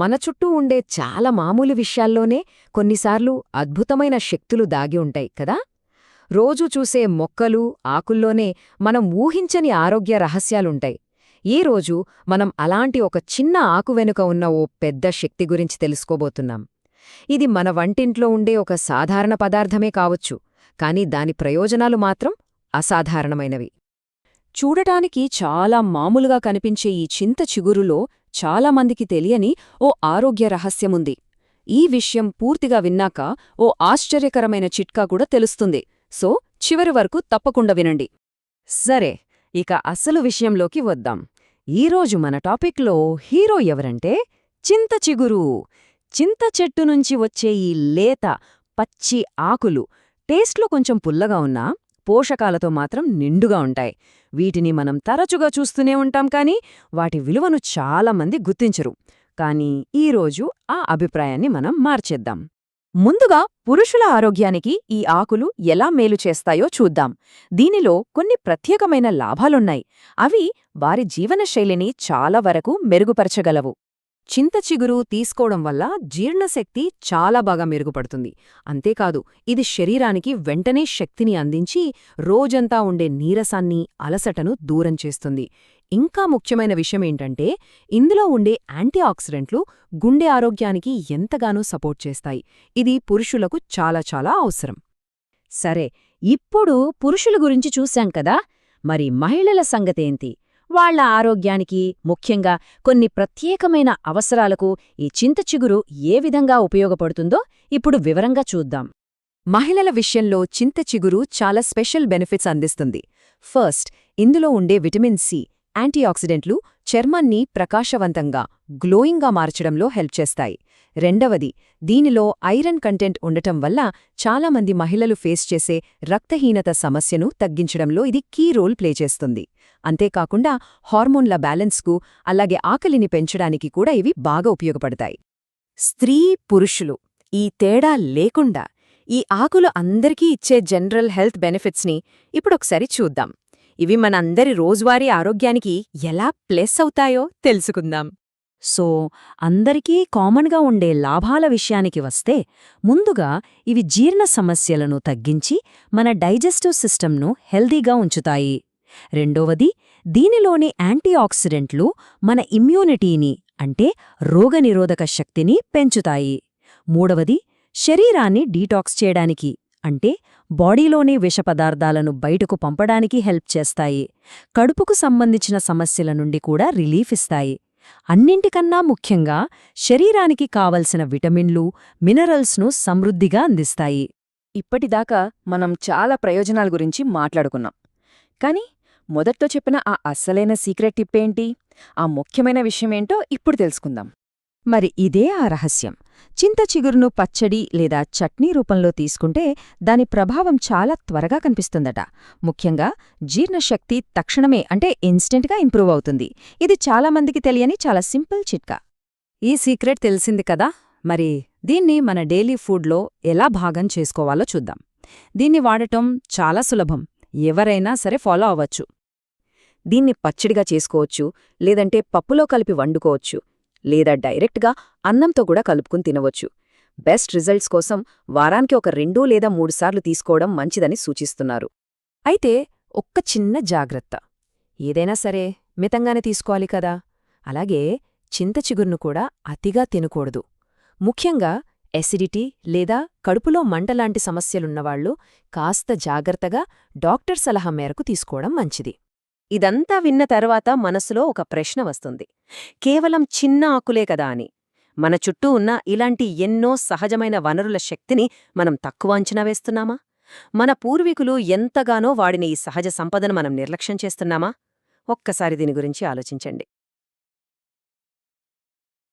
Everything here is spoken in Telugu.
మన చుట్టూ ఉండే చాలా మామూలు విషయాల్లోనే కొన్నిసార్లు అద్భుతమైన శక్తులు దాగి ఉంటాయి కదా. రోజూ చూసే మొక్కలు, ఆకుల్లోనే మనం ఊహించని ఆరోగ్య రహస్యాలుంటాయి. ఈరోజు మనం అలాంటి ఒక చిన్న ఆకు వెనుక ఉన్న ఓ పెద్ద శక్తి గురించి తెలుసుకోబోతున్నాం. ఇది మన వంటింట్లో ఉండే ఒక సాధారణ పదార్థమే కావచ్చు, కానీ దాని ప్రయోజనాలు మాత్రం అసాధారణమైనవి. చూడటానికి చాలా మామూలుగా కనిపించే ఈ చింత చిగురులో చాలామందికి తెలియని ఓ ఆరోగ్య రహస్యముంది. ఈ విషయం పూర్తిగా విన్నాక ఓ ఆశ్చర్యకరమైన చిట్కా కూడా తెలుస్తుంది. సో చివరి వరకు తప్పకుండా వినండి. సరే, ఇక అసలు విషయంలోకి వద్దాం. ఈరోజు మన టాపిక్లో హీరో ఎవరంటే చింత చిగురు. చింత చెట్టు నుంచి వచ్చే ఈ లేత, పచ్చి ఆకులు టేస్ట్లో కొంచెం పుల్లగా ఉన్నా పోషకాలతో మాత్రం నిండుగా ఉంటాయి. వీటిని మనం తరచుగా చూస్తూనే ఉంటాం, కానీ వాటి విలువను చాలామంది గుర్తించరు. కానీ ఈరోజు ఆ అభిప్రాయాన్ని మనం మార్చేద్దాం. ముందుగా పురుషుల ఆరోగ్యానికి ఈ ఆకులు ఎలా మేలు చేస్తాయో చూద్దాం. దీనిలో కొన్ని ప్రత్యేకమైన లాభాలున్నాయి. అవి వారి జీవనశైలిని చాలా వరకు మెరుగుపరచగలవు. చింత చిగురు తీసుకోవడం వల్ల జీర్ణశక్తి చాలా బాగా మెరుగుపడుతుంది. అంతేకాదు, ఇది శరీరానికి వెంటనే శక్తిని అందించి రోజంతా ఉండే నీరసాన్ని, అలసటను దూరం చేస్తుంది. ఇంకా ముఖ్యమైన విషయమేంటంటే ఇందులో ఉండే యాంటీఆక్సిడెంట్లు గుండె ఆరోగ్యానికి ఎంతగానో సపోర్ట్ చేస్తాయి. ఇది పురుషులకు చాలా చాలా అవసరం. సరే, ఇప్పుడు పురుషుల గురించి చూశాం కదా, మరి మహిళల సంగతేంటి? వాళ్ల ఆరోగ్యానికి, ముఖ్యంగా కొన్ని ప్రత్యేకమైన అవసరాలకు ఈ చింత చిగురు ఏ విధంగా ఉపయోగపడుతుందో ఇప్పుడు వివరంగా చూద్దాం. మహిళల విషయంలో చింత చిగురు చాలా స్పెషల్ బెనిఫిట్స్ అందిస్తుంది. ఫస్ట్, ఇందులో ఉండే విటమిన్ సి, యాంటీఆక్సిడెంట్లు చర్మాన్ని ప్రకాశవంతంగా, గ్లోయింగ్గా మార్చడంలో హెల్ప్ చేస్తాయి. రెండవది, దీనిలో ఐరన్ కంటెంట్ ఉండటం వల్ల చాలామంది మహిళలు ఫేస్ చేసే రక్తహీనత సమస్యను తగ్గించడంలో ఇది కీ రోల్ ప్లే చేస్తుంది. అంతేకాకుండా హార్మోన్ల బ్యాలెన్స్కు, అలాగే ఆకలిని పెంచడానికి కూడా ఇవి బాగా ఉపయోగపడతాయి. స్త్రీ, పురుషులు ఈ తేడా లేకుండా ఈ ఆకులు అందరికీ ఇచ్చే జనరల్ హెల్త్ బెనిఫిట్స్ని ఇప్పుడొకసారి చూద్దాం. ఇవి మనందరి రోజువారీ ఆరోగ్యానికి ఎలా ప్లస్ అవుతాయో తెలుసుకుందాం. సో అందరికీ కామన్గా ఉండే లాభాల విషయానికి వస్తే, ముందుగా ఇవి జీర్ణ సమస్యలను తగ్గించి మన డైజెస్టివ్ సిస్టమ్ను హెల్దీగా ఉంచుతాయి. రెండవది, దీనిలోని యాంటీఆక్సిడెంట్లు మన ఇమ్యూనిటీని, అంటే రోగనిరోధక శక్తిని పెంచుతాయి. మూడవది, శరీరాన్ని డీటాక్స్ చేయడానికి, అంటే బాడీలోని విషపదార్థాలను బయటకు పంపడానికి హెల్ప్ చేస్తాయి. కడుపుకు సంబంధించిన సమస్యల నుండి కూడా రిలీఫ్ ఇస్తాయి. అన్నింటికన్నా ముఖ్యంగా శరీరానికి కావలసిన విటమిన్లు, మినరల్స్ను సమృద్ధిగా అందిస్తాయి. ఇప్పటిదాకా మనం చాలా ప్రయోజనాల గురించి మాట్లాడుకున్నాం. కానీ మొదట్లో చెప్పిన ఆ అస్సలైన సీక్రెట్ టిప్పేంటి? ఆ ముఖ్యమైన విషయమేంటో ఇప్పుడు తెలుసుకుందాం. మరి ఇదే ఆ రహస్యం. చింత చిగురును పచ్చడి లేదా చట్నీ రూపంలో తీసుకుంటే దాని ప్రభావం చాలా త్వరగా కనిపిస్తుందట. ముఖ్యంగా జీర్ణశక్తి తక్షణమే, అంటే ఇన్స్టెంట్గా ఇంప్రూవ్ అవుతుంది. ఇది చాలామందికి తెలియని చాలా సింపుల్ చిట్కా. ఈ సీక్రెట్ తెలిసింది కదా, మరి దీన్ని మన డైలీ ఫుడ్లో ఎలా భాగం చేసుకోవాలో చూద్దాం. దీన్ని వాడటం చాలా సులభం, ఎవరైనా సరే ఫాలో అవ్వచ్చు. దీన్ని పచ్చడిగా చేసుకోవచ్చు, లేదంటే పప్పులో కలిపి వండుకోవచ్చు, లేదా డైరెక్ట్గా అన్నంతో కూడా కలుపుకుని తినవచ్చు. బెస్ట్ రిజల్ట్స్ కోసం వారానికి ఒక 2 లేదా 3 సార్లు తీసుకోవడం మంచిదని సూచిస్తున్నారు. అయితే ఒక్క చిన్న జాగ్రత్త, ఏదైనా సరే మితంగానే తీసుకోవాలి కదా. అలాగే చింత చిగురును కూడా అతిగా తినకూడదు. ముఖ్యంగా ఎసిడిటీ లేదా కడుపులో మంటలాంటి సమస్యలున్నవాళ్లు కాస్త జాగ్రత్తగా డాక్టర్ సలహా మేరకు తీసుకోవడం మంచిది. ఇదంతా విన్న తర్వాత మనసులో ఒక ప్రశ్న వస్తుంది, కేవలం చిన్న ఆకులే కదా అని. మన చుట్టూ ఉన్న ఇలాంటి ఎన్నో సహజమైన వనరుల శక్తిని మనం తక్కువ అంచనా వేస్తున్నామా? మన పూర్వీకులు ఎంతగానో వాడిన ఈ సహజ సంపదను మనం నిర్లక్ష్యం చేస్తున్నామా? ఒక్కసారి దీని గురించి ఆలోచించండి.